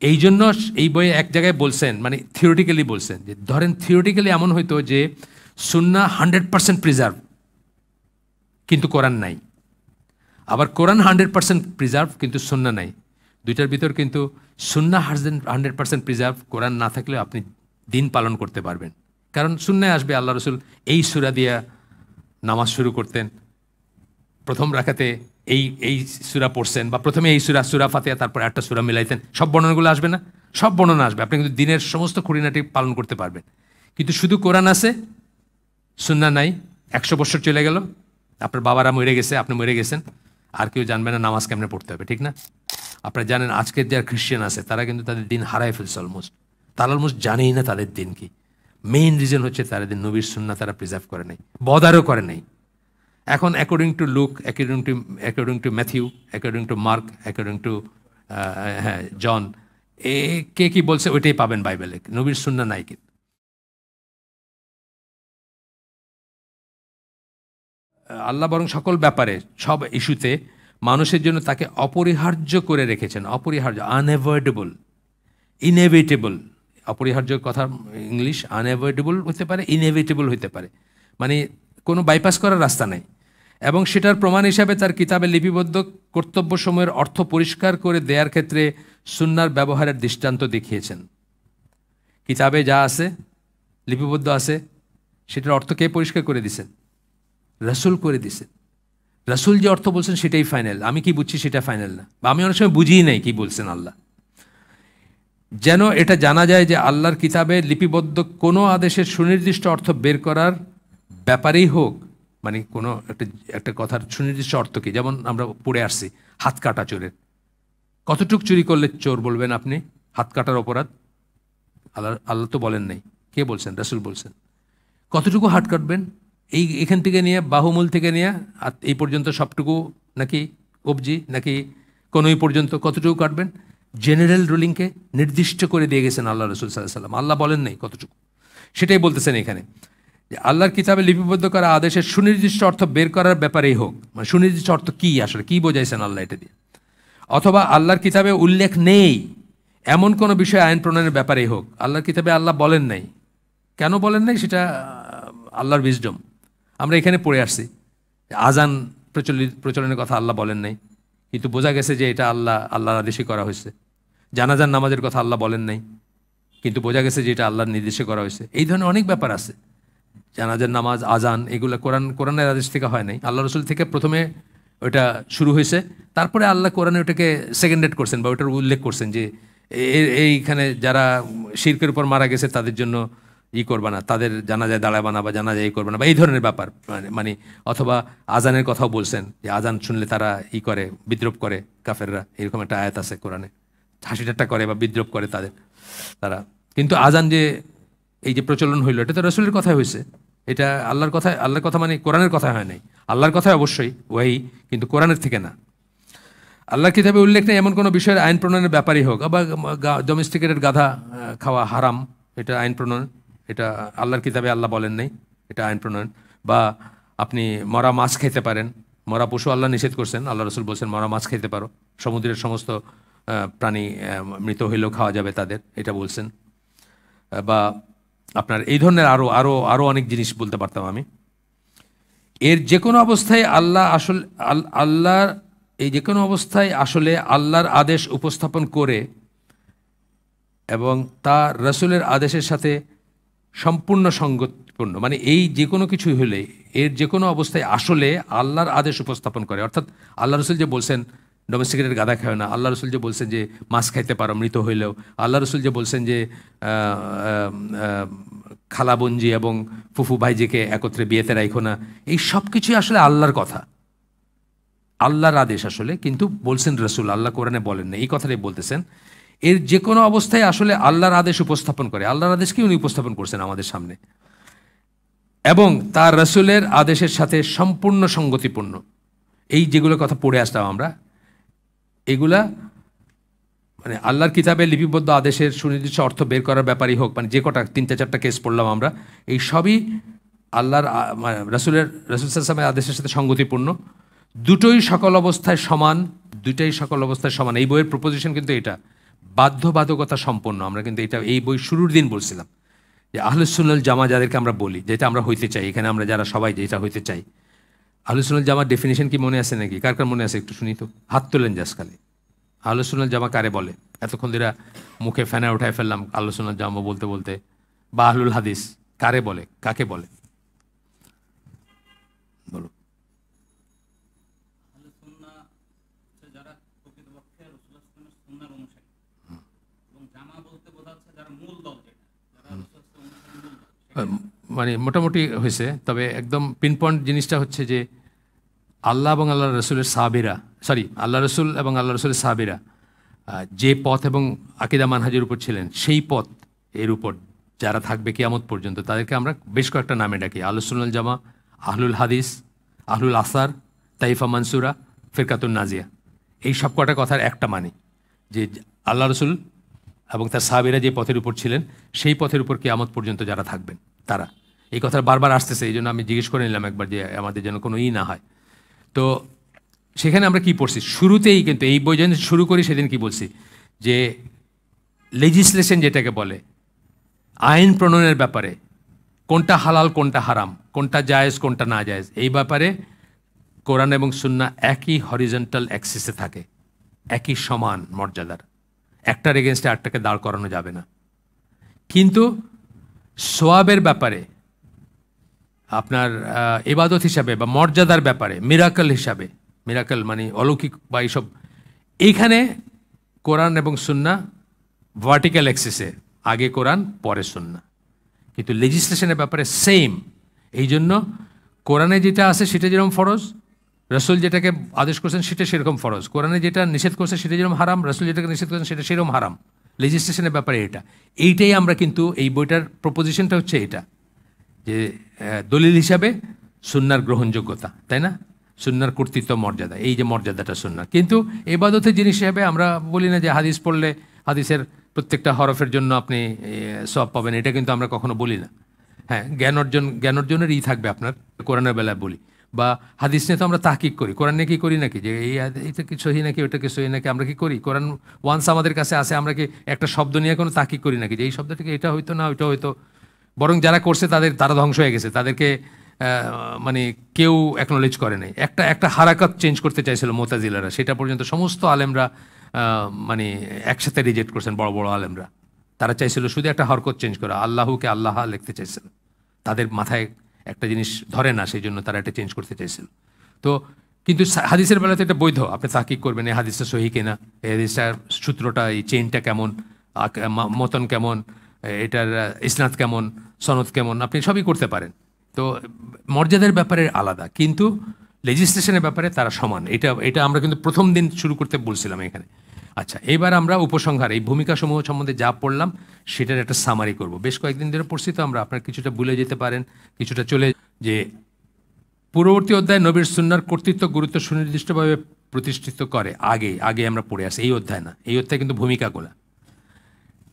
এই জন্য এই বইয়ে এক জায়গায় বলছেন, মানে থিওরিটিক্যালি বলছেন যে ধরেন থিওরিটিক্যালি এমন হইতো যে সুন্নাহ 100% প্রিজার্ভ, কিন্তু কোরআন নাই। আবার কোরআন 100% প্রিজার্ভ, কিন্তু সুন্নাহ নাই। দুইটার ভিতর কিন্তু সুন্নাহ 100% প্রিজার্ভ, কোরআন না থাকলেও আপনি দিন পালন করতে পারবেন। কারণ সুন্নায় আসবে আল্লাহ রসুল এই সূরা দিয়া নামাজ শুরু করতেন, প্রথম রাকাতে এই সূরা পড়ছেন, বা প্রথমে এই সূরা ফাতিহা, তারপর একটা সূরা মিলাইতেন। সব বর্ণনাগুলো আসবে না? সব বর্ণনা আসবে, আপনি কিন্তু দিনের সমস্ত খুঁটিনাটি পালন করতে পারবেন। কিন্তু শুধু কোরআন আছে, সুন্নাহ নাই, 100 বছর চলে গেল, আপনার বাবারা মরে গেছে, আপনি মরে গেছেন, আর কেউ জানবে না নামাজ কেমনে পড়তে হবে, ঠিক না? আপনারা জানেন আজকের যারা খ্রিস্টান আছে তারা কিন্তু তাদের দিন হারায় ফেলছে অলমোস্ট, তারা অলমোস্ট জানেই না তাদের দিন কি। মেইন রিজন হচ্ছে তাদের নবীর সুন্নাহ তারা প্রিজার্ভ করে নাই, বদারও করে নাই। এখন according to Luke, according to Matthew, according to Mark, according to John, কে কি বলছে ওইটাই পাবেন বাইবেলে, নবীর সুন্নাহ নাই। কিন্তু আল্লাহ বরং সকল ব্যাপারে, সব ইস্যুতে মানুষের জন্য তাকে অপরিহার্য করে রেখেছেন। অপরিহার্য, আনঅ্যাভয়েডেবল, ইনএভিটেবল। অপরিহার্য কথা ইংলিশ, আনঅ্যাভয়েডেবল হতে পারে, ইনএভিটেবল হতে পারে, মানে কোনো বাইপাস করার রাস্তা নেই। এবং সেটার প্রমাণ হিসাবে তার কিতাবে লিপিবদ্ধ কর্তব্য সময়ের অর্থ পরিষ্কার করে দেওয়ার ক্ষেত্রে সুন্নাহর ব্যবহারের দৃষ্টান্ত দেখিয়েছেন। কিতাবে যা আছে, লিপিবদ্ধ আছে, সেটার অর্থ কে পরিষ্কার করে দিছেন? রাসূল করে দিছেন। রাসূল যে অর্থ বলছেন সেটাই ফাইনাল, আমি কি বুঝছি সেটা ফাইনাল না, বা আমি অনেক সময় বুঝিই নাই কি বলছেন আল্লাহ। যেন এটা জানা যায় যে আল্লাহর কিতাবে লিপিবদ্ধ কোনো আদেশের সুনির্দিষ্ট অর্থ বের করার ব্যাপারেই হোক, মানে কোনো একটা কথার সুনির্দিষ্ট অর্থ কি, যেমন আমরা পড়ে আসছি হাত কাটা চোরের, কতটুক চুরি করলে চোর বলবেন আপনি? হাত কাটার অপরাধ? আল্লাহ তো বলেন নাই, কে বলছেন? রাসূল বলছেন। কতটুকু হাত কাটবেন? এখান থেকে নিয়ে বাহুমূল থেকে নিয়ে এই পর্যন্ত সবটুকু, নাকি কবজি, নাকি কোনোই পর্যন্ত কতটুকু কাটবেন? জেনারেল রুলিংকে নির্দিষ্ট করে দিয়ে গেছেন আল্লাহ রসুল সাল্লাল্লাহু আলাইহি ওয়াসাল্লাম। আল্লাহ বলেন নাই কতটুকু, সেটাই বলতেছেন এখানে যে আল্লাহর কিতাবে লিপিবদ্ধ করা আদেশের সুনির্দিষ্ট অর্থ বের করার ব্যাপারেই হোক, মানে সুনির্দিষ্ট অর্থ কী, আসলে কী বোঝাইছেন আল্লাহ এটা দিয়ে, অথবা আল্লাহর কিতাবে উল্লেখ নেই এমন কোনো বিষয়ে আইন প্রণয়নের ব্যাপারেই হোক। আল্লাহর কিতাবে আল্লাহ বলেন নাই, কেন বলেন নাই সেটা আল্লাহর উইজডম। আমরা এখানে পড়ে আসছি প্রচলনের কথা আল্লাহ বলেন নাই, কিন্তু বোঝা গেছে যে এটা আল্লাহর আদেশে করা হয়েছে। জানাজার নামাজের কথা আল্লাহ বলেন নাই, কিন্তু বোঝা গেছে যে এটা আল্লাহর নির্দেশে করা হয়েছে। এই ধরনের অনেক ব্যাপার আছে, জানাজার নামাজ, আজান, এগুলো কোরআনের আদেশ থেকে হয় নাই, আল্লাহ রসুল থেকে প্রথমে ওইটা শুরু হয়েছে, তারপরে আল্লাহ কোরআনে ওটাকে সেকেন্ডেড করছেন বা ওটার উল্লেখ করছেন যে এইখানে যারা শিরকের উপর মারা গেছে তাদের জন্য করবা না, তাদের জানাজায় দাঁড়াবা না, বা জানাজায় করবে না, বা এই ধরনের ব্যাপার। মানে অথবা আজানের কথাও বলছেন যে আজান শুনলে তারা করে, বিদ্রোপ করে কাফেররা, এরকম একটা আয়াত আছে কোরআনে, হাসি ঠাট্টা করে বা বিদ্রোপ করে তারা। কিন্তু আজান যে এই যে প্রচলন হইল, এটা তো রসুলের কথাই হয়েছে, এটা আল্লাহর কথা মানে কোরআনের কথা হয় নাই। আল্লাহর কথাই অবশ্যই ওয়াহি, কিন্তু কোরআনের থেকে না। আল্লাহর কিতাবে উল্লেখ নেই এমন কোনো বিষয়ের আইন প্রণয়নের ব্যাপারই হোক, আবার ডোমেস্টিকেটেড গাধা খাওয়া হারাম, এটা আইন প্রণয়ন, এটা আল্লাহর কিতাবে আল্লাহ বলেন নাই, এটা আইন প্রণয়ন। বা আপনি মরা মাছ খেতে পারেন, মরা পশু আল্লাহ নিষেধ করছেন, আল্লাহ রসুল বলছেন মরা মাছ খেতে পারো, সমুদ্রের সমস্ত প্রাণী মৃত হইলেও খাওয়া যাবে তাদের, এটা বলছেন। বা আপনার এই ধরনের আরও অনেক জিনিস বলতে পারতাম আমি। এর যে কোনো অবস্থায় আল্লাহর এই যে কোনো অবস্থায় আসলে আল্লাহর আদেশ উপস্থাপন করে এবং তা রসুলের আদেশের সাথে সম্পূর্ণ সঙ্গতিপূর্ণ, মানে এই যে কোনো কিছুই হলে এর যে কোনো অবস্থায় আসলে আল্লাহর আদেশ উপস্থাপন করে। অর্থাৎ আল্লাহ রসুল যে বলছেন ডোমেস্টিকেটেড গাধা খায় না, আল্লাহ রসুল যে বলছেন যে মাছ খাইতে পারো মৃত হইলেও, আল্লাহ রসুল যে বলছেন যে খালাবঞ্জি এবং ফুফু ভাইজিকে একত্রে বিয়েতে রাখো না, এই সব কিছুই আসলে আল্লাহর কথা, আল্লাহর আদেশ আসলে, কিন্তু বলছেন রসুল, আল্লাহ কোরআনে বলেন না, এই কথাটাই বলতেছেন। এর যে কোনো অবস্থায় আসলে আল্লাহর আদেশ উপস্থাপন করে, আল্লাহর আদেশকে উনি উপস্থাপন করছেন আমাদের সামনে, এবং তার রসুলের আদেশের সাথে সম্পূর্ণ সঙ্গতিপূর্ণ। এই যেগুলো কথা পড়ে আসতাম আমরা, এগুলা মানে আল্লাহর কিতাবে লিপিবদ্ধ আদেশের সুনির্দিষ্ট অর্থ বের করার ব্যাপারই হোক, মানে যে কটা 3-4টা কেস পড়লাম আমরা, এই সবই আল্লাহর রসুল সাল্লাল্লাহু আদেশের সাথে সঙ্গতিপূর্ণ। দুটোই সকল অবস্থায় সমান, দুইটাই সকল অবস্থায় সমান। এই বইয়ের প্রপোজিশন কিন্তু এটা, বাধ্যবাধকতা সম্পন্ন। আমরা কিন্তু এটা এই বই শুরুর দিন বলছিলাম যে আহলুস সুন্নাল জামা যাদেরকে আমরা বলি, যেটা আমরা হইতে চাই, এখানে আমরা যারা সবাই যেটা হইতে চাই, আহলুস সুন্নাল জামার ডেফিনেশন কি মনে আছে নাকি? কার কার মনে আছে একটু শুনি তো, হাত তোলেন জাস্ট খালি। আহলুস সুন্নাল জামা কারে বলে? এতক্ষণ ধরে মুখে ফেনা উঠায় ফেললাম আহলুস সুন্নাল জামা বলতে বলতে। বা আহলুল হাদিস কারে বলে, কাকে বলে বলো? মানে মোটামুটি হয়েছে, তবে একদম পিনপয়েন্ট জিনিসটা হচ্ছে যে আল্লাহ এবং আল্লাহ রসুলের সাহাবীরা, আল্লাহ রসুল এবং আল্লাহ রসুলের সাহাবীরা যে পথ এবং আকিদা মানহাজের উপর ছিলেন, সেই পথ এর উপর যারা থাকবে কিয়ামত পর্যন্ত, তাদেরকে আমরা বেশ কয়েকটা নামে ডাকি। আহলুস সুন্নাল জামা, আহলুল হাদিস, আহলুল আসার, তাইফা মানসুরা, ফিরকাতুন নাজিয়া। এই সব কটা কথার একটা মানে যে আল্লাহ রসুল এবং তার সাহাবীরা যে পথের উপর ছিলেন, সেই পথের উপর কিয়ামত পর্যন্ত যারা থাকবেন তারা। এই কথা বারবার আসতেছে, এই জন্য আমি জিজ্ঞেস করে নিলাম একবার যে আমাদের যেন কোনো না হয়। তো সেখানে আমরা কি পড়ছি শুরুতেই, কিন্তু এই বই যেদিন শুরু করি সেদিন কি বলছি যে লেজিসলেশন যেটাকে বলে, আইন প্রণয়নের ব্যাপারে, কোনটা হালাল কোনটা হারাম, কোনটা জায়েজ কোনটা না জায়েজ, এই ব্যাপারে কোরআন এবং সুন্নাহ একই হরিজন্টাল অ্যাক্সিসে থাকে, একই সমান মর্যাদার। একটার এগেনস্টে আরটাকে দাঁড় করানো যাবে না। কিন্তু সোয়াবের ব্যাপারে, আপনার ইবাদত হিসাবে বা মর্যাদার ব্যাপারে, মিরাকল হিসাবে, মিরাকল মানে অলৌকিক বা এইসব, এইখানে কোরআন এবং সুন্নাহ ভার্টিক্যাল অ্যাক্সিসে, আগে কোরআন পরে সুন্নাহ। কিন্তু লেজিসলেশনের ব্যাপারে সেম। এই জন্য কোরআনে যেটা আছে সেটা যেরকম ফরজ, রসুল যেটাকে আদেশ করছেন সেটা সেরকম ফরজ। কোরআনে যেটা নিষেধ করছে সেটা যেরকম হারাম, রসুল যেটাকে নিষেধ করছেন সেটা সেরকম হারাম। লেজিসলেশনের ব্যাপারে এইটাই আমরা কিন্তু এই বইটার প্রপোজিশনটা হচ্ছে এটা, যে দলিল হিসাবে সুন্নাহর গ্রহণযোগ্যতা, তাই না? সুন্নাহর কর্তৃত্ব, মর্যাদা, এই যে মর্যাদাটা সুন্নাহ। কিন্তু ইবাদতের জিনিস হিসাবে আমরা বলি না যে হাদিস পড়লে হাদিসের প্রত্যেকটা হরফের জন্য আপনি সওয়াব পাবেন, এটা কিন্তু আমরা কখনো বলি না। হ্যাঁ, জ্ঞান অর্জনের থাকবে আপনার, কোরআনের বেলায় বলি। বা হাদিস নিয়ে তো আমরা তাহকিক করি, কোরআন নিয়ে কি করি নাকি যে এইটা কি সহি নাকি, ওটা কি সহি নাকি, আমরা কি করি? কোরআন ওয়ান্স আমাদের কাছে আসে, আমরা কি একটা শব্দ নিয়ে কোনো তাহকিক করি নাকি যে এই শব্দটা কি এটা হইতো না ওইটা হয়তো? বরং যারা করছে তারা ধ্বংস হয়ে গেছে, তাদেরকে মানে কেউ অ্যাকনোলেজ করে নাই। একটা হারাকাত চেঞ্জ করতে চাইছিল মুতাজিলারা, সেটা পর্যন্ত সমস্ত আলেমরা মানে একসাথে রিজেক্ট করছেন, বড় বড় আলেমরা। তারা চাইছিল শুধু একটা হরকত চেঞ্জ করা, আল্লাহকে আল্লাহ লিখতে চাইছিল। তাদের মাথায় একটা জিনিস ধরে না, সেই জন্য তারা এটা চেঞ্জ করতে চাইছিল। তো কিন্তু হাদিসের বেলাতে এটা বৈধ, আপনি তাহকিক করবেন এই হাদিসটা সহি কিনা, এই হাদিসটার সূত্রটা, এই চেইনটা কেমন, মতন কেমন, এটার ইসনাদ কেমন, সনদ কেমন, আপনি সবই করতে পারেন। তো মর্যাদার ব্যাপারে আলাদা, কিন্তু লেজিসলেশনের ব্যাপারে তারা সমান। এটা আমরা কিন্তু প্রথম দিন শুরু করতে বলছিলাম এখানে। আচ্ছা, এবার আমরা উপসংহার, এই ভূমিকাসমূহ সম্বন্ধে যা পড়লাম সেটার একটা সামারি করব। বেশ কয়েকদিন ধরে পড়ছি তো আমরা, আপনার কিছুটা ভুলে যেতে পারেন, কিছুটা চলে। যে পূর্ববর্তী অধ্যায় নবীর সুন্নাহর কর্তৃত্ব গুরুত্ব সুনির্দিষ্টভাবে প্রতিষ্ঠিত করে, আগে আমরা পড়ে আসি, এই অধ্যায় না, এই অধ্যায় কিন্তু ভূমিকাগুলা।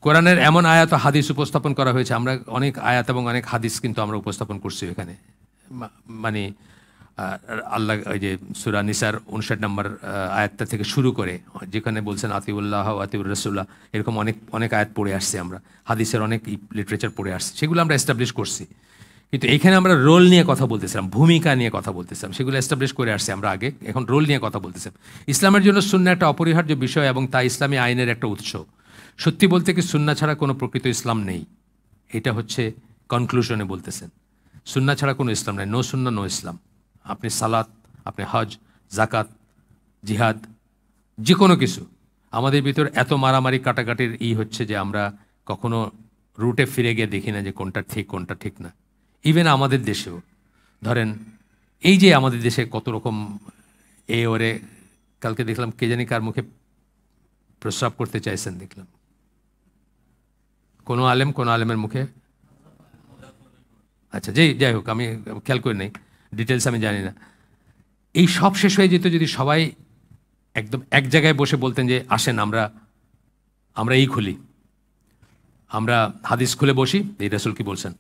কোরআনের এমন আয়াত ও হাদিস উপস্থাপন করা হয়েছে, আমরা অনেক আয়াত এবং অনেক হাদিস কিন্তু আমরা উপস্থাপন করছি এখানে। মানে আল্লাহ ওই যে সূরা নিসার 59 নম্বর আয়াতটা থেকে শুরু করে, যেখানে বলছেন আতিউল্লাহ আতিউর রাসূলুল্লাহ, এরকম অনেক আয়াত পড়ে আসছি আমরা, হাদিসের অনেক লিটারেচার পড়ে আসছি, সেগুলো আমরা এস্টাবলিশ করছি। কিন্তু এখানে আমরা রোল নিয়ে কথা বলতেছিলাম, ভূমিকা নিয়ে কথা বলতেছিলাম, সেগুলো এস্টাবলিশ করে আসছি আমরা আগে, এখন রোল নিয়ে কথা বলতেছিলাম। ইসলামের জন্য সুন্নাহ একটা অপরিহার্য বিষয় এবং তা ইসলামী আইনের একটা উৎস। সত্যি বলতে কি সুন্নাহ ছাড়া কোনো প্রকৃত ইসলাম নেই, এটা হচ্ছে কনক্লুশনে বলতেছেন। সুন্নাহ ছাড়া কোনো ইসলাম নেই, নো সুন্নাহ নো ইসলাম। আপনি সালাত, আপনি হজ, জাকাত, জিহাদ, যে কোনো কিছু, আমাদের ভিতর এত মারামারি কাটাকাটির হচ্ছে যে আমরা কখনো রুটে ফিরে গিয়ে দেখি না যে কোনটা ঠিক কোনটা ঠিক না। ইভেন আমাদের দেশেও ধরেন, এই যে আমাদের দেশে কত রকম ওরে, কালকে দেখলাম কে জানি কার মুখে প্রস্রাব করতে চাইছেন, দেখলাম কোনো আলেমের মুখে। আচ্ছা, যাই হোক, আমি খেয়াল করি নাই, ডিটেলস আমি জানি না। এই সব শেষ হয়ে যেত যদি সবাই একদম এক জায়গায় বসে বলতেন যে আসেন আমরা এই খুলি, আমরা হাদিস খুলে বসি, এই রাসূল কি বলছেন,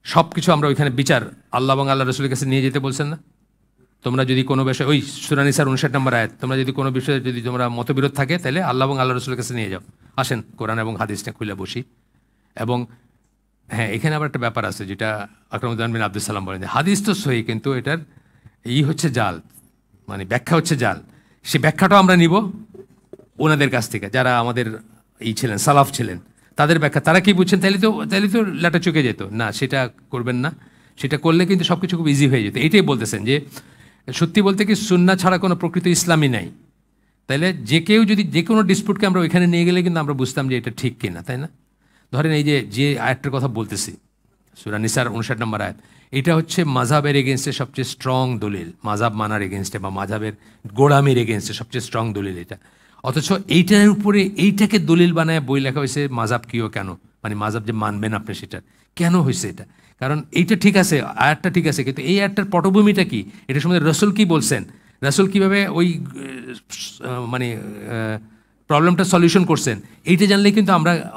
সব কিছু আমরা ওইখানে বিচার আল্লাহ এবং আল্লাহ রাসূলের কাছে নিয়ে যেতে বলছেন না? তোমরা যদি কোনো বিষয়ে, ওই সূরা নিসার 59 নম্বর আয়াত, তোমরা যদি কোনো বিষয়ে যদি তোমরা মতবিরোধ থাকে তাহলে আল্লাহ এবং আল্লাহ রসুলের কাছে নিয়ে যাও। আসেন কোরআন এবং হাদিসটা খুলে বসি। এবং হ্যাঁ, এখানে আবার একটা ব্যাপার আছে যেটা আকরামুজ্জামান বিন আব্দুল সালাম বলেন যে হাদিস তো সহি, কিন্তু এটার হচ্ছে জাল, মানে ব্যাখ্যা হচ্ছে জাল। সে ব্যাখ্যাটাও আমরা নিব ওনাদের কাছ থেকে, যারা আমাদের ছিলেন, সালাফ ছিলেন, তাদের ব্যাখ্যা। তারা কি বুঝছেন, তাহলে তো লেটা চুকে যেত না। সেটা করবেন না। সেটা করলে কিন্তু সব কিছু খুব ইজি হয়ে যেত। এইটাই বলতেছেন যে সত্যি বলতে কি সুন্নাহ ছাড়া কোনো প্রকৃত ইসলামই নাই। তাইলে যে কেউ যদি যে কোনো ডিসপিউটকে আমরা ওইখানে নিয়ে গেলে কিন্তু আমরা বুঝতাম যে এটা ঠিক কিনা, তাই না? ধরেন এই যে আয়াতটার কথা বলতেছি, সূরা নিসার 59 নম্বর আয়াত, এটা হচ্ছে মাযহাবের এগেনস্টে সবচেয়ে স্ট্রং দলিল, মাযহাব মানার এগেনস্টে বা মাযহাবের গোড়ামির এগেনস্টে সবচেয়ে স্ট্রং দলিল এটা। অথচ এইটার উপরে এইটাকে দলিল বানায় বই লেখা হয়েছে মাযহাব কিও কেন, মানে মাযহাব যে মানবেন আপনি সেটা কেন হয়েছে এটা। কারণ এইটা ঠিক আছে, আয়াতটা ঠিক আছে, কিন্তু এই আয়াতটার পটভূমিটা কি, এটা সম্বন্ধে রাসূল কি বলছেন, রাসূল কীভাবে ওই মানে প্রবলেমটা সলিউশন করছেন, এইটা জানলেই কিন্তু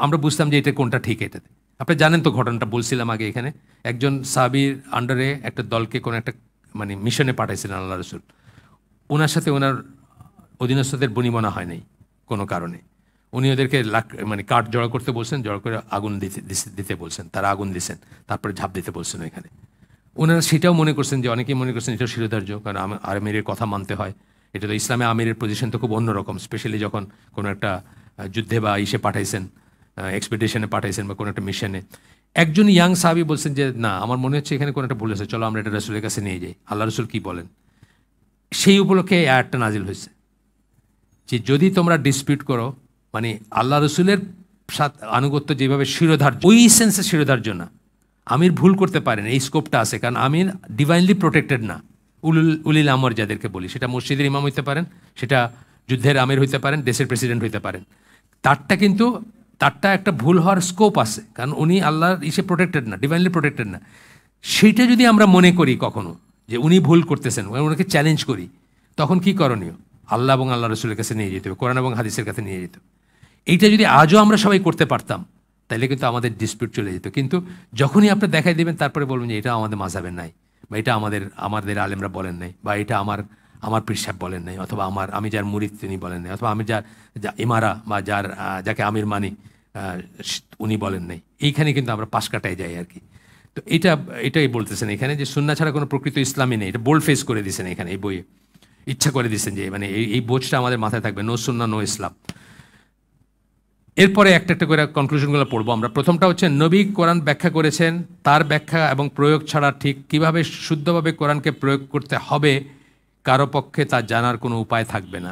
আমরা বুঝতাম যে এটা কোনটা ঠিক। এটাতে আপনি জানেন তো, ঘটনাটা বলছিলাম আগে এখানে, একজন সাহাবীর আন্ডারে একটা দলকে কোনো একটা মানে মিশনে পাঠাইছিলেন আল্লাহ রসুল। ওনার সাথে ওনার অধীনস্থদের বনিবনা হয় নাই কোনো কারণে। উনি ওদেরকে মানে কাঠ জড়ো করতে বলছেন, জড়ো করে আগুন দিতে বলছেন। তারা আগুন দিছেন, তারপরে ঝাঁপ দিতে বলছেন ওইখানে। ওনারা সেটাও মনে করছেন যে, অনেকেই মনে করছেন এটাও শিরোধার্য, কারণ আমিরের কথা মানতে হয়। এটা তো ইসলামে আমিরের পজিশন তো খুব অন্যরকম, স্পেশালি যখন কোনো একটা যুদ্ধে বা পাঠাইছেন, এক্সপেডিশনে পাঠাইছেন বা কোনো একটা মিশনে। একজন ইয়াং সাহাবী বলছেন যে না, আমার মনে হচ্ছে এখানে কোনো একটা ভুল আছে, চলো আমরা এটা রাসূলের কাছে নিয়ে যাই, আল্লাহ রসুল কী বলেন। সেই উপলক্ষে এই আয়াতটা নাজিল হয়েছে যে যদি তোমরা ডিসপিউট করো, মানে আল্লাহ রসুলের সাথে আনুগত্য যেভাবে শিরোধার্য, ওই সেন্সে শিরোধার্য না। আমির ভুল করতে পারেন, এই স্কোপটা আছে, কারণ আমির ডিভাইনলি প্রোটেক্টেড না। উলিল আমর যাদেরকে বলি, সেটা মসজিদের ইমাম হইতে পারেন, সেটা যুদ্ধের আমির হইতে পারেন, দেশের প্রেসিডেন্ট হইতে পারেন। তারটা একটা ভুল হওয়ার স্কোপ আছে, কারণ উনি আল্লাহর প্রোটেক্টেড না, ডিভাইনলি প্রোটেক্টেড না। সেইটা যদি আমরা মনে করি কখনো যে উনি ভুল করতেছেন, ওনাকে চ্যালেঞ্জ করি, তখন কি করণীয়? আল্লাহ এবং আল্লাহ রসুলের কাছে নিয়ে যেতে হবে, কোরআন এবং হাদিসের কাছে নিয়ে যেতে হবে। এইটা যদি আজও আমরা সবাই করতে পারতাম তাহলে কিন্তু আমাদের ডিসপিউট চলে যেত। কিন্তু যখনই আপনি দেখাই দেবেন, তারপরে বলবেন যে এটা আমাদের মাযহাবের নাই, বা এটা আমাদের আলেমরা বলেন নাই, বা এটা আমার পীর সাহেব বলেন নাই, অথবা আমি যার মুরিদ তিনি বলেন নাই, অথবা আমি ইমারা বা যাকে আমির মানি উনি বলেন নাই, এইখানে কিন্তু আমরা পাশ কাটায় যাই আর কি। তো এটাই বলতেছেন এখানে যে সুন্নাহ ছাড়া কোনো প্রকৃত ইসলামই নেই। এটা বোল্ড ফেস করে দিয়েছেন এখানে এই বইয়ে, ইচ্ছা করে দিয়েছেন যে মানে এই বোঝটা আমাদের মাথায় থাকবে, নো সুন্নাহ নো ইসলাম। এরপরে একটা করে কনক্লুশনগুলো পড়বো আমরা। প্রথমটা হচ্ছে, নবী কোরআন ব্যাখ্যা করেছেন, তার ব্যাখ্যা এবং প্রয়োগ ছাড়া ঠিক কিভাবে শুদ্ধভাবে কোরআনকে প্রয়োগ করতে হবে কারো পক্ষে তা জানার কোনো উপায় থাকবে না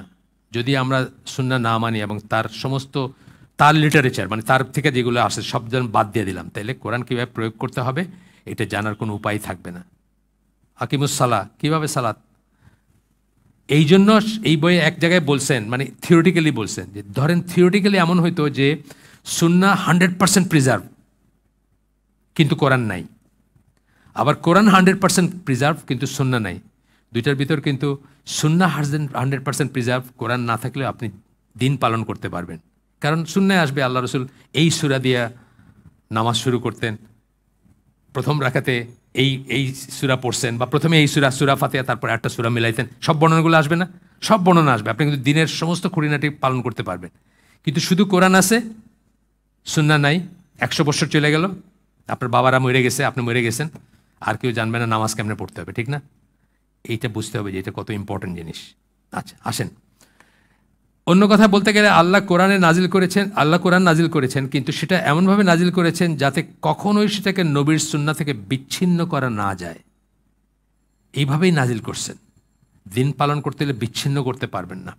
যদি আমরা সুন্নাহ না মানি এবং তার লিটারেচার, মানে তার থেকে যেগুলো আসে সব যেন বাদ দিয়ে দিলাম, তাহলে কোরআন কীভাবে প্রয়োগ করতে হবে এটা জানার কোনো উপায় থাকবে না। আকিমুস সালাহ, কীভাবে সালাত, এই জন্য এই বইয়ে এক জায়গায় বলছেন, মানে থিওরিটিক্যালি বলছেন যে ধরেন থিওরিটিক্যালি এমন হইতো যে সুন্নাহ 100% প্রিজার্ভ কিন্তু কোরআন নাই, আবার কোরআন 100% প্রিজার্ভ কিন্তু সুন্নাহ নাই। দুইটার ভিতর কিন্তু সুন্নাহ 100% প্রিজার্ভ, কোরআন না থাকলে আপনি দিন পালন করতে পারবেন। কারণ সুন্নায় আসবে আল্লাহ রসুল এই সূরা দিয়া নামাজ শুরু করতেন, প্রথম রাকাতে এই সূরা পড়ছেন, বা প্রথমে এই সূরা ফাতিহা, তারপর একটা সূরা মিলাইতেন। সব বর্ণনাগুলো আসবে না? সব বর্ণনা আসবে, আপনি কিন্তু দিনের সমস্ত খুঁটিনাটি পালন করতে পারবেন। কিন্তু শুধু কোরআন আছে, সুন্নাহ নাই, 100 বছর চলে গেল, আপনার বাবারা মরে গেছে, আপনি মরে গেছেন, আর কেউ জানবে না নামাজ কেমনে পড়তে হবে, ঠিক না? এইটা বুঝতে হবে যে এটা কত ইম্পর্টেন্ট জিনিস। আচ্ছা আসেন, অন্য কথা বলতে গেলে আল্লাহ কোরআন নাজিল করেছেন, কিন্তু সেটা এমনভাবে নাজিল করেছেন যাতে কখনোই সেটাকে নবীর সুন্নাহ থেকে বিচ্ছিন্ন করা না যায়। এইভাবেই নাজিল করছেন। দিন পালন করতে হলে বিচ্ছিন্ন করতে পারবেন না।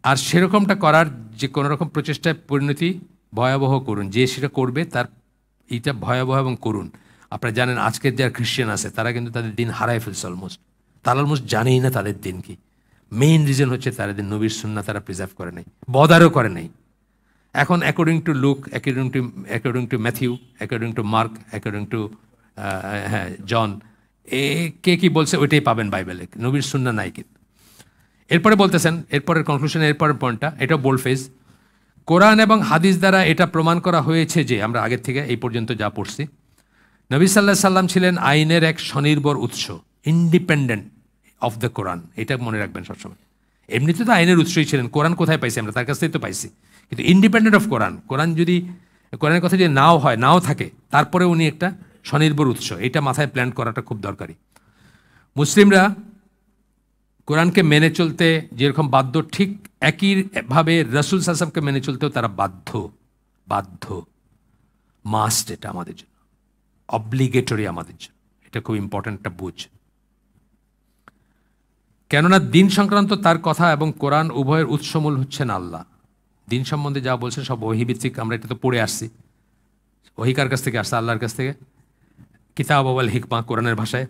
আর সেরকমটা করার যে কোনো রকম প্রচেষ্টায় পরিণতি ভয়াবহ করুন। যে সেটা করবে তার এইটা ভয়াবহ এবং করুন। আপনারা জানেন আজকের যারা খ্রিস্টান আছে তারা কিন্তু তাদের দিন হারায় ফেলছে, তারা অলমোস্ট জানেই না তাদের দিন কি। মেইন রিজন হচ্ছে তাদের নবীর সুন্নাহ তারা প্রিজার্ভ করে নাই, বদারও করে নাই। এখন according to Luke, according to Matthew, according to Mark, according to John, কে কি বলছে ওইটাই পাবেন বাইবেলে, নবীর সুন্নাহ নাই কিন্তু। এরপরে বলতেছেন, এরপরের কনক্লুশন, এরপরের পয়েন্টটা, এটাও বোল্ড ফেজ, কোরআন এবং হাদিস দ্বারা এটা প্রমাণ করা হয়েছে যে, আমরা আগের থেকে এই পর্যন্ত যা পড়ছি, নবী সাল্লাল্লাহু আলাইহি সাল্লাম ছিলেন আইনের এক স্বনির্ভর উৎস। ইন্ডিপেন্ডেন্ট অফ দ্য কোরআন, এটা মনে রাখবেন সবসময়। এমনিতে তো আইনের উৎসই ছিলেন, কোরআন কোথায় পাইছি আমরা? তার কাছ থেকেই তো পাইছি। কিন্তু ইন্ডিপেন্ডেন্ট অফ কোরআন, কোরআন যদি কোরআনের কথা যদি নাও হয়, নাও থাকে, তারপরে উনি একটা স্বনির্ভর উৎস, এটা মাথায় প্ল্যান করাটা খুব দরকারি। মুসলিমরা কোরআনকে মেনে চলতে যেরকম বাধ্য, ঠিক একইভাবে রাসূল সাল্লাল্লাহু আলাইহি ওয়াসাল্লামকে মেনে চলতেও তারা বাধ্য মাস্ট, এটা আমাদের জন্য অব্লিগেটরি, আমাদের জন্য এটা খুব ইম্পর্ট্যান্ট একটা বুঝ। কেননা দিন সংক্রান্ত তার কথা এবং কোরআন উভয়ের উৎসমূল হচ্ছেন আল্লাহ। দিন সম্বন্ধে যা বলছেন সব ওহীভিত্তিক, আমরা এটা তো পড়ে আসছি। ওহী কার কাছ থেকে আসছে? আল্লাহর কাছ থেকে। কিতাব ওয়াল হিকমা, কোরআনের ভাষায়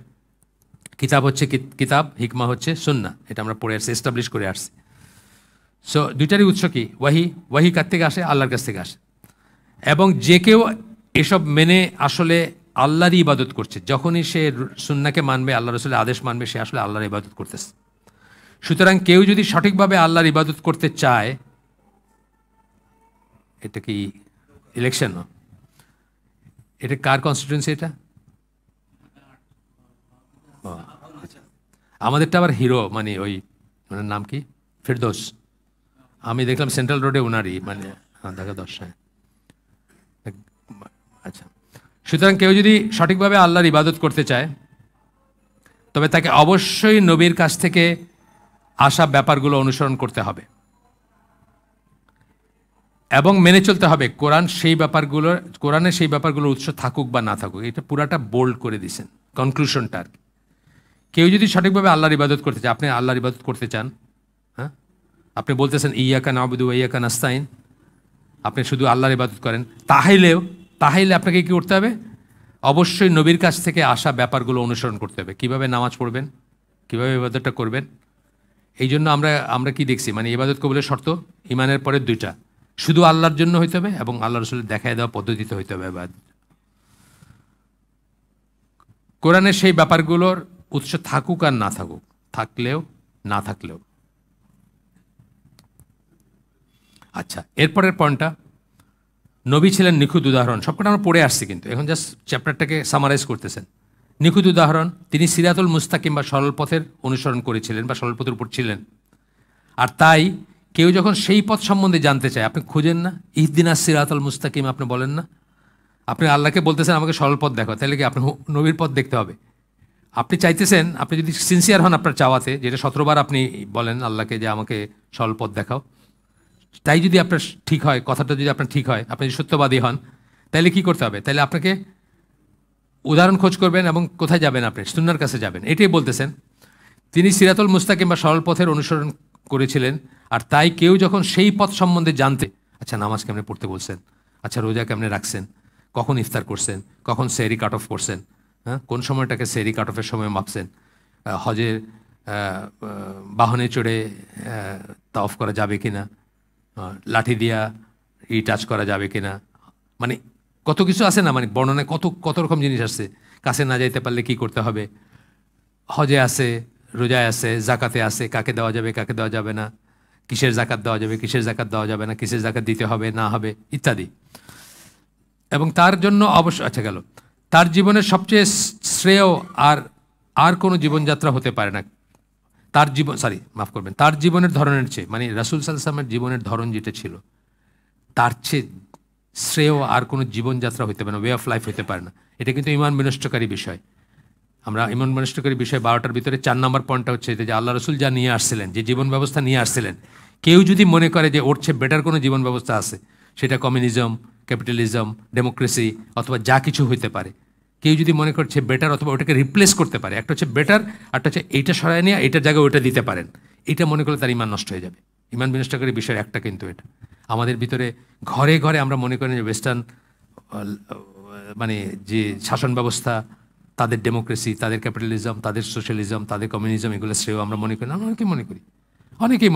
কিতাব হচ্ছে কিতাব, হিকমা হচ্ছে সুন্নাহ, এটা আমরা পড়ে আসছি, এস্টাবলিশ করে আসছি। সো দুইটারই উৎস কি? ওয়াহি কার থেকে আসে? আল্লাহর কাছ থেকে আসে। এবং যে কেউ এসব মেনে আসলে আল্লাহরই ইবাদত করছে, যখনই সে সুন্নাহকে মানবে, আল্লাহ রসুলের আদেশ মানবে, সে আসলে আল্লাহর ইবাদত করতেছে। সুতরাং কেউ যদি সঠিকভাবে আল্লাহর ইবাদত করতে চায়, এটা কি ইলেকশন? এটা কার কনস্টিটিউয়েন্সি? এটা আচ্ছা, আমাদেরটা আবার হিরো, মানে ওই ওনার নাম কি, ফেরদৌস। আমি দেখলাম সেন্ট্রাল রোডে ওনারই, মানে দেখা 10। আচ্ছা, সুতরাং কেউ যদি সঠিকভাবে আল্লাহর ইবাদত করতে চায়, তবে তাকে অবশ্যই নবীর কাছ থেকে আসা ব্যাপারগুলো অনুসরণ করতে হবে এবং মেনে চলতে হবে। কোরআনের সেই ব্যাপারগুলোর উৎস থাকুক বা না থাকুক, এটা পুরাটা বোল্ড করে দিয়েছেন কনক্লুশনটা আর কি। কেউ যদি সঠিকভাবে আল্লাহর ইবাদত করতে চায়, আপনি আল্লাহর ইবাদত করতে চান, হ্যাঁ, আপনি বলতেছেন ইয়াকা না'বুদু ওয়া ইয়াকা নাস্তাইন, আপনি শুধু আল্লাহর ইবাদত করেন, তাহলে আপনাকে কী করতে হবে? অবশ্যই নবীর কাছ থেকে আসা ব্যাপারগুলো অনুসরণ করতে হবে। কিভাবে নামাজ পড়বেন, কিভাবে ইবাদতটা করবেন। এই জন্য আমরা কি দেখছি, মানে ইবাদত কবুলের শর্ত ইমানের পরে দুইটা, শুধু আল্লাহর জন্য হইতে হবে এবং আল্লাহ রসুলের দেখায় দেওয়া পদ্ধতিতে হইতে হবে ইবাদত। কোরআনের সেই ব্যাপারগুলোর উৎস থাকুক আর না থাকুক, থাকলেও না থাকলেও। আচ্ছা, এরপরের পয়েন্টটা, নবী ছিলেন নিখুঁত উদাহরণ। সবকটা আমরা পড়ে আসছি, কিন্তু এখন জাস্ট চ্যাপ্টারটাকে সামারাইজ করতেছেন। নিখুঁত উদাহরণ, তিনি সিরাতুল মুস্তাকিম বা সরল পথের অনুসরণ করেছিলেন বা সরল পথের উপর ছিলেন। আর তাই কেউ যখন সেই পথ সম্বন্ধে জানতে চায়, আপনি খুঁজেন না ইহদিনাস সিরাতুল মুস্তাকিম, আপনি বলেন না? আপনি আল্লাহকে বলতেছেন আমাকে সরল পথ দেখো, তাহলে কি আপনি নবীর পথ দেখতে হবে? আপনি চাইতেছেন, আপনি যদি সিনসিয়ার হন আপনার চাওয়াতে, যেটা 17 বার আপনি বলেন আল্লাহকে যে আমাকে সরল পথ দেখাও, তাই যদি আপনার ঠিক হয়, কথাটা যদি আপনার ঠিক হয়, আপনি যদি সত্যবাদী হন, তাহলে কি করতে হবে? তাহলে আপনাকে উদাহরণ খোঁজ করবেন এবং কোথায় যাবেন? আপনি সুন্নাহর কাছে যাবেন। এটাই বলতেছেন, তিনি সিরাতুল মুস্তাকিম বা সরল পথের অনুসরণ করেছিলেন। আর তাই কেউ যখন সেই পথ সম্বন্ধে জানতে, আচ্ছা নামাজ কেমনে পড়তে বলছেন, আচ্ছা রোজা কেমনে রাখছেন, কখন ইফতার করছেন, কখন সেহরি কাট অফ করছেন, হ্যাঁ, কোন সময়টাকে সেহরি কাট অফের সময় মাপছেন, হজের বাহনে চড়ে তাওয়াফ করা যাবে কিনা, লাঠি দিয়া টাচ করা যাবে কিনা, মানে কত কিছু আছে না, মানে বর্ণনায় কত রকম জিনিস আসছে। কাছে না যাইতে পারলে কি করতে হবে, হজে আছে, রোজায় আছে, জাকাতে আছে, কাকে দেওয়া যাবে কাকে দেওয়া যাবে না, কিসের জাকাত দেওয়া যাবে কিসের জাকাত দেওয়া যাবে না, কিসের জাকাত দিতে হবে না হবে ইত্যাদি। এবং তার জন্য অবশ্য, আচ্ছা গেল, তার জীবনের সবচেয়ে শ্রেয় আর কোনো জীবনযাত্রা হতে পারে না। তার জীবনের ধরনের চেয়ে, মানে রাসূল সাল্লাল্লাহু আলাইহি ওয়াসাল্লামের জীবনের ধরন যেটা ছিল, তার চেয়ে শ্রেয় আর কোনো জীবনযাত্রা হতে পারে না, ওয়ে অফ লাইফ হতে পারে না। এটা কিন্তু ইমান বিনষ্টকারী বিষয়। আমরা ইমান বিনষ্টকারী বিষয় 12টার ভিতরে 4 নম্বর পয়েন্টটা হচ্ছে যে আল্লাহ রসুল যা নিয়ে আসছিলেন, যে জীবন ব্যবস্থা নিয়ে আসছিলেন, কেউ যদি মনে করে যে ওর চেয়ে বেটার কোনো জীবন ব্যবস্থা আছে, সেটা কমিউনিজম, ক্যাপিটালিজম, ডেমোক্রেসি অথবা যা কিছু হইতে পারে, কেউ যদি মনে করছে বেটার অথবা ওটাকে রিপ্লেস করতে পারে, একটা হচ্ছে বেটার, একটা হচ্ছে এইটা সরায় নিয়ে এইটার জায়গায় ওইটা দিতে পারেন, এটা মনে করলে তার ইমান নষ্ট হয়ে যাবে। ইমান বিনষ্টকারী বিষয়ের একটা কিন্তু এটা আমাদের ভিতরে ঘরে ঘরে আমরা মনে করি যে ওয়েস্টার্ন মানে যে শাসন ব্যবস্থা, তাদের ডেমোক্রেসি, তাদের ক্যাপিটালিজম, তাদের সোশ্যালিজম, তাদের কমিউনিজম, এগুলো শ্রেয় আমরা মনে করি না। আমরা অনেকেই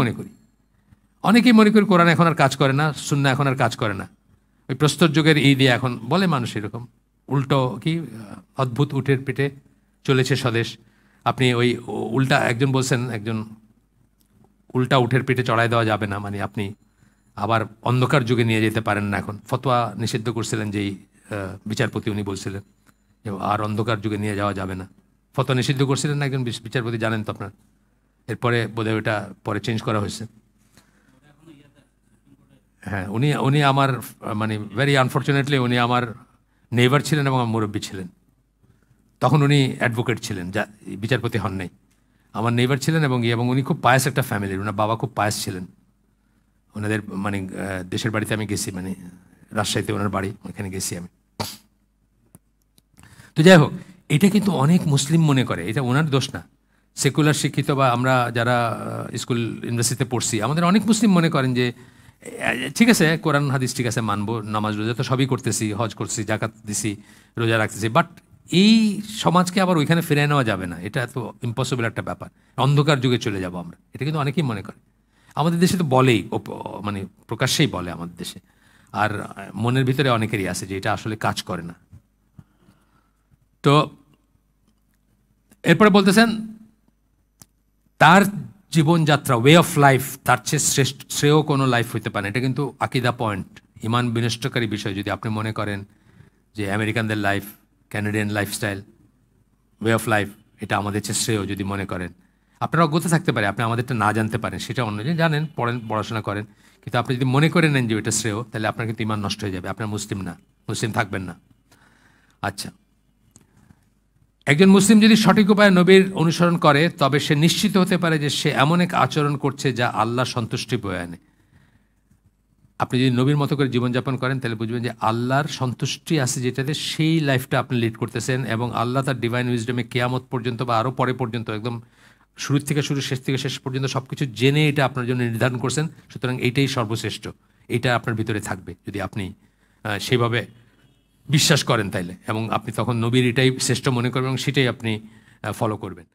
মনে করি কোরআন এখন আর কাজ করে না, সুন্নাহ এখন আর কাজ করে না। ওই প্রস্তর যুগের এই দিয়ে এখন বলে মানুষ এরকম উল্টো কি অদ্ভুত উটের পিঠে চলেছে স্বদেশ। আপনি ওই উল্টা একজন বলছেন, একজন উল্টা উটের পিঠে চড়াই দেওয়া যাবে না, মানে আপনি আবার অন্ধকার যুগে নিয়ে যেতে পারেন না। এখন ফতোয়া নিষিদ্ধ করছিলেন যেই বিচারপতি, উনি বলছিলেন আর অন্ধকার যুগে নিয়ে যাওয়া যাবে না, ফতোয়া নিষিদ্ধ করছিলেন না একজন বিচারপতি, জানেন তো আপনার। এরপরে বোধহয় ওটা পরে চেঞ্জ করা হয়েছে। হ্যাঁ, উনি উনি আমার মানে ভেরি আনফর্চুনেটলি উনি আমার নেইবার ছিলেন এবং আমার মুরব্বী ছিলেন। তখন উনি অ্যাডভোকেট ছিলেন, যা বিচারপতি হন নাই। আমার নেইবার ছিলেন এবং উনি খুব পায়াস একটা ফ্যামিলির, ওনার বাবা খুব পায়াস ছিলেন। ওনাদের মানে দেশের বাড়িতে আমি গেছি, মানে রাজশাহীতে ওনার বাড়ি, ওখানে গেছি আমি। তো যাই হোক, এটা কিন্তু অনেক মুসলিম মনে করে, এটা ওনার দোষ না। সেকুলার শিক্ষিত বা আমরা যারা স্কুল ইউনিভার্সিটিতে পড়ছি, আমাদের অনেক মুসলিম মনে করেন যে ঠিক আছে, কোরআন হাদিস ঠিক আছে মানবো, নামাজ রোজা তো সবই করতেছি, হজ করছি, জাকাত দিছি, রোজা রাখতেছি, বাট এই সমাজকে আবার ওইখানে ফিরে নেওয়া যাবে না, এটা তো ইম্পসিবল একটা ব্যাপার, অন্ধকার যুগে চলে যাব আমরা, এটা কিন্তু অনেকেই মনে করে। আমাদের দেশে তো বলেই, মানে প্রকাশ্যেই বলে আমাদের দেশে, আর মনের ভিতরে অনেকেরই আছে যে এটা আসলে কাজ করে না। তো এরপরে বলতেছেন তার জীবনযাত্রা, ওয়ে অফ লাইফ, তার চেয়ে শ্রেয় কোনো লাইফ হইতে পারে। এটা কিন্তু আকিদা পয়েন্ট, ইমান বিনষ্টকারী বিষয়। যদি আপনি মনে করেন যে আমেরিকানদের life, Canadian lifestyle, way of life, এটা আমাদের চেয়ে শ্রেয় যদি মনে করেন, আপনারা অজ্ঞত থাকতে পারে, আপনি আমাদেরটা না জানতে পারেন, সেটা অন্য, যে জানেন, পড়েন, পড়াশোনা করেন, কিন্তু আপনি যদি মনে করে নেন যে এটা শ্রেয়, তাহলে আপনার কিন্তু ইমান নষ্ট হয়ে যাবে, আপনার মুসলিম না, মুসলিম থাকবেন না। আচ্ছা, একজন মুসলিম যদি সঠিক উপায়ে নবীর অনুসরণ করে, তবে সে নিশ্চিত হতে পারে যে সে এমন এক আচরণ করছে যা আল্লাহ সন্তুষ্টি বয়ে আনে। আপনি যদি নবীর মতো করে জীবনযাপন করেন, তাহলে বুঝবেন যে আল্লাহর সন্তুষ্টি আছে যেটাতে, সেই লাইফটা আপনি লিড করতেছেন, এবং আল্লাহ তার ডিভাইন উইজডমে কিয়ামত পর্যন্ত বা আরও পরে পর্যন্ত, একদম শুরু থেকে শুরু, শেষ থেকে শেষ পর্যন্ত সব কিছু জেনে এটা আপনার জন্য নির্ধারণ করছেন। সুতরাং এইটাই সর্বশ্রেষ্ঠ, এটা আপনার ভিতরে থাকবে যদি আপনি সেইভাবে বিশ্বাস করেন তাইলে, এবং আপনি তখন নবীর এটাই শ্রেষ্ঠ মনে করবেন এবং সেটাই আপনি ফলো করবেন।